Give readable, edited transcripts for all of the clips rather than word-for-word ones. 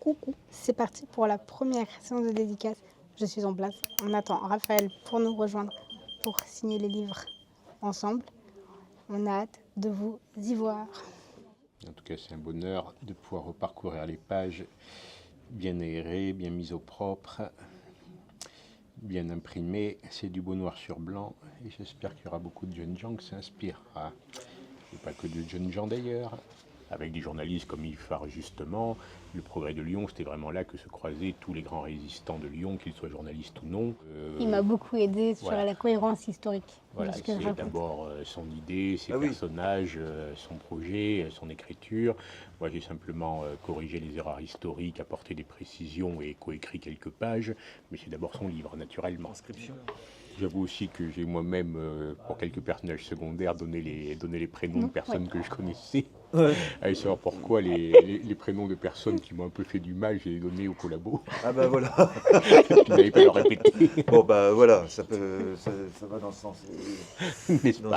Coucou, c'est parti pour la première séance de dédicace. Je suis en place. On attend Raphaël pour nous rejoindre pour signer les livres ensemble. On a hâte de vous y voir. En tout cas, c'est un bonheur de pouvoir reparcourir les pages bien aérées, bien mises au propre, bien imprimées. C'est du beau noir sur blanc et j'espère qu'il y aura beaucoup de jeunes gens que ça inspirera. Et pas que de jeunes gens d'ailleurs, avec des journalistes comme Yves Farr justement. Le Progrès de Lyon, c'était vraiment là que se croisaient tous les grands résistants de Lyon, qu'ils soient journalistes ou non. Il m'a beaucoup aidé sur voilà. la cohérence historique Voilà, de ce que je c'est raconte. d'abord son idée, ses personnages, son projet, son écriture. Moi, j'ai simplement corrigé les erreurs historiques, apporté des précisions et coécrit quelques pages, mais c'est d'abord son livre, naturellement. J'avoue aussi que j'ai moi-même, pour quelques personnages secondaires, donné les prénoms de personnes que je connaissais. Ouais. Allez savoir pourquoi les prénoms de personnes qui m'ont un peu fait du mal, j'ai donné aux collabos. Ah bah voilà. Tu n'avais pas à le répéter. Bon bah voilà, ça va dans le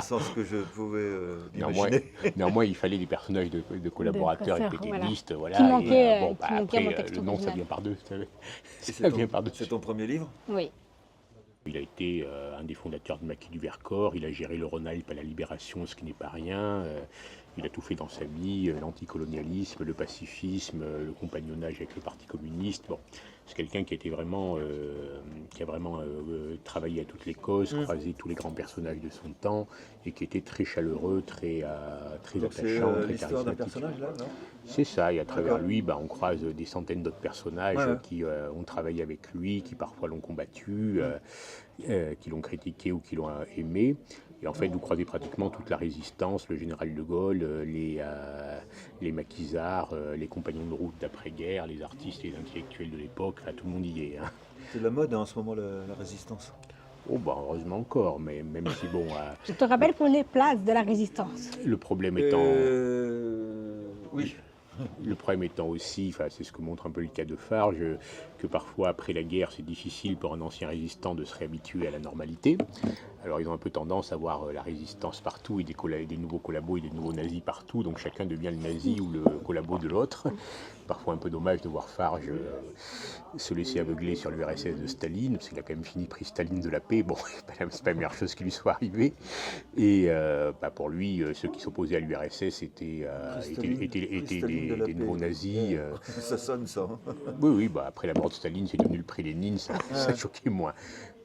sens que je pouvais imaginer. Néanmoins, il fallait des personnages de collaborateurs De avec des voilà. listes. Voilà, Qui manquaient, bon, qui manquaient à mon texte le nom, ça original. vient par deux. Ça C'est vient par deux. ton premier livre? Oui. Il a été un des fondateurs de Maquis du Vercors, il a géré le Rhône-Alpes à la Libération, ce qui n'est pas rien. Il a tout fait dans sa vie, l'anticolonialisme, le pacifisme, le compagnonnage avec le Parti communiste. Bon, c'est quelqu'un qui a été vraiment, travaillé à toutes les causes, croisé tous les grands personnages de son temps, et qui était très chaleureux, très Donc attachant, c'est très l'histoire d'un charismatique. personnage là, non? C'est ça, et à travers D'accord. lui, on croise des centaines d'autres personnages Ouais. qui ont travaillé avec lui, qui parfois l'ont combattu, qui l'ont critiqué ou qui l'ont aimé. Et en fait, vous croisez pratiquement toute la résistance, le général de Gaulle, les maquisards, les compagnons de route d'après-guerre, les artistes et les intellectuels de l'époque, enfin, tout le monde y est. Hein. C'est la mode en ce moment, la résistance. Oh, heureusement encore, mais même si bon... Je te rappelle qu'on est place de la Résistance. le problème étant... Oui. Le problème étant aussi, c'est ce que montre un peu le cas de Farge, que parfois après la guerre c'est difficile pour un ancien résistant de se réhabituer à la normalité. Alors ils ont un peu tendance à voir la résistance partout et des nouveaux collabos et des nouveaux nazis partout, donc chacun devient le nazi ou le collabo de l'autre. Parfois un peu dommage de voir Farge se laisser aveugler sur l'URSS de Staline, parce qu'il a quand même fini prix Staline de la paix, bon, c'est pas la meilleure chose qui lui soit arrivée. Et pour lui, ceux qui s'opposaient à l'URSS étaient des nouveaux nazis. Ça sonne ça. Oui, après la mort de Staline, c'est devenu le prix Lénine, ça choquait moins.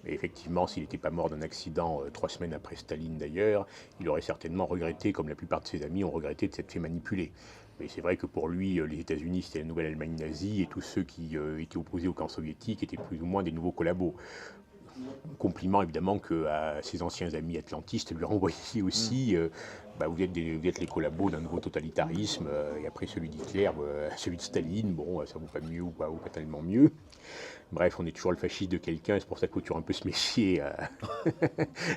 Mais effectivement, s'il n'était pas mort d'un accident 3 semaines après Staline d'ailleurs, il aurait certainement regretté, comme la plupart de ses amis ont regretté, de s'être fait manipuler. Mais c'est vrai que pour lui, les États-Unis, c'était la nouvelle Allemagne nazie, et tous ceux qui étaient opposés au camp soviétique étaient plus ou moins des nouveaux collabos. Compliment évidemment que à ses anciens amis atlantistes lui renvoyaient aussi vous êtes les collabos d'un nouveau totalitarisme et après celui d'Hitler, celui de Staline, bon ça vaut pas mieux ou pas tellement mieux. Bref, on est toujours le fasciste de quelqu'un, c'est pour ça qu'il faut toujours un peu se méfier.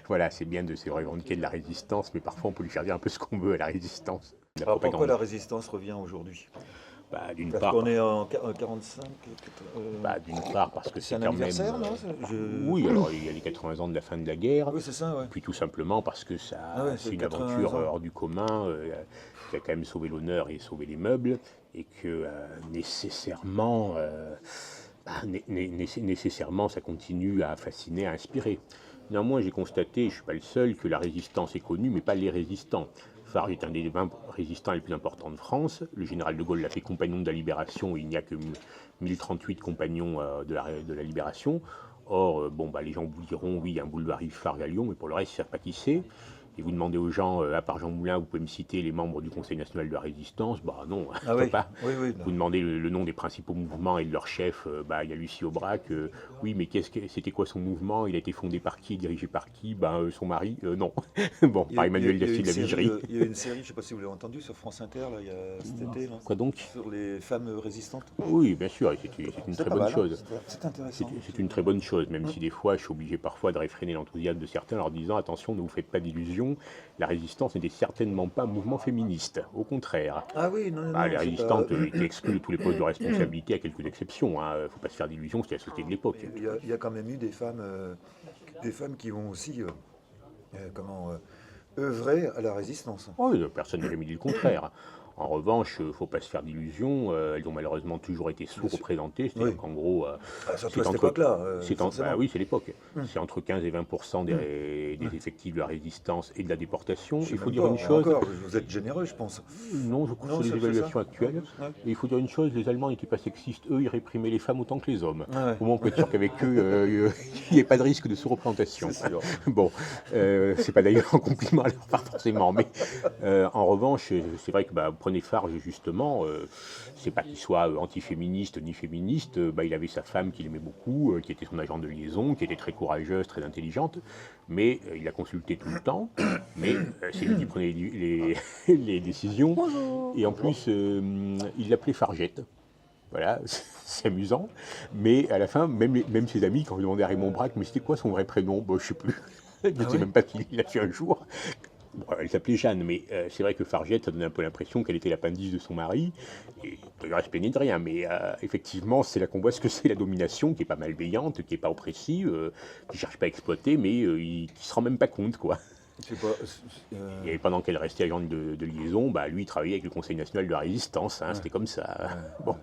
Voilà, c'est bien de se revendiquer de la résistance, mais parfois on peut lui faire dire un peu ce qu'on veut à la résistance. Alors pourquoi la résistance revient aujourd'hui? D'une Parce part, qu'on est en 45. d'une part parce que C'est un quand même. anniversaire, non? Oui, alors il y a les 80 ans de la fin de la guerre. Oui, c'est ça, ouais. Puis tout simplement parce que ouais, c'est c'est une 80 aventure ans. hors du commun, qui a quand même sauvé l'honneur et sauvé les meubles, et que nécessairement, nécessairement, ça continue à fasciner, à inspirer. Néanmoins, j'ai constaté, je ne suis pas le seul, que la résistance est connue, mais pas les résistants. Farge est un des 20 résistants les plus importants de France. Le général de Gaulle l'a fait compagnon de la Libération, et il n'y a que 1038 compagnons de la Libération. Or, les gens vous diront, oui, il y a un boulevard Yves Farge à Lyon, mais pour le reste, ils ne savent pas qui c'est. Et vous demandez aux gens, à part Jean Moulin, vous pouvez me citer les membres du Conseil national de la résistance? Non, je ne peux pas. Oui, Vous demandez le nom des principaux mouvements et de leur chef, il y a Lucie Aubrac. Oui, mais c'était quoi son mouvement? Il a été fondé par qui, dirigé par qui? Son mari? Non. Bon, par Emmanuel Dacier de la Vigerie. Il y a une série, je ne sais pas si vous l'avez entendu, sur France Inter, là, il y a cet été. Là, Quoi donc? sur les femmes résistantes. Oui, bien sûr, c'est une très bonne chose. C'est intéressant. C'est une très bonne chose, même si des fois, je suis obligé parfois de réfréner l'enthousiasme de certains en leur disant, attention, ne vous faites pas d'illusions, la résistance n'était certainement pas un mouvement féministe, au contraire. Ah oui, non. Les résistantes étaient exclues de tous les postes de responsabilité, à quelques exceptions. Il ne faut pas se faire d'illusions, c'était la société de l'époque. Il y a quand même eu des femmes qui ont aussi œuvré à la résistance. Oui, personne n'a jamais dit le contraire. En revanche, il ne faut pas se faire d'illusions, elles ont malheureusement toujours été sous-représentées, c'est-à-dire qu'en gros... surtout à cette époque-là, oui, c'est l'époque. C'est entre 15 et 20% des effectifs de la résistance et de la déportation. Il faut dire une chose... Encore, vous êtes généreux, je pense. Non, je crois que c'est les évaluations actuelles. Et il faut dire une chose, les Allemands n'étaient pas sexistes, eux, ils réprimaient les femmes autant que les hommes. Au moins, on peut être sûr qu'avec eux, il n'y ait pas de risque de sous-représentation. Bon, c'est pas d'ailleurs un compliment à leur part forcément, mais en revanche, c'est vrai que prenez Farge, justement, c'est pas qu'il soit antiféministe ni féministe, il avait sa femme qu'il aimait beaucoup, qui était son agent de liaison, qui était très courageuse, très intelligente, mais il la consultait tout le temps, mais c'est lui qui prenait les décisions, et en plus, il l'appelait Fargette. Voilà, c'est amusant, mais à la fin, même ses amis, quand je demandais à Raymond Braque, mais c'était quoi son vrai prénom? Je ne sais plus, je ne sais même pas s'il l'a fait un jour. Bon, elle s'appelait Jeanne, mais c'est vrai que Fargette, ça donnait un peu l'impression qu'elle était l'appendice de son mari, et de respect ni de rien, mais effectivement, c'est là qu'on voit ce que c'est la domination, qui n'est pas malveillante, qui n'est pas oppressive, qui ne cherche pas à exploiter, mais qui ne se rend même pas compte, quoi. Et pendant qu'elle restait agente de liaison, lui, il travaillait avec le Conseil national de la résistance, c'était comme ça. Bon.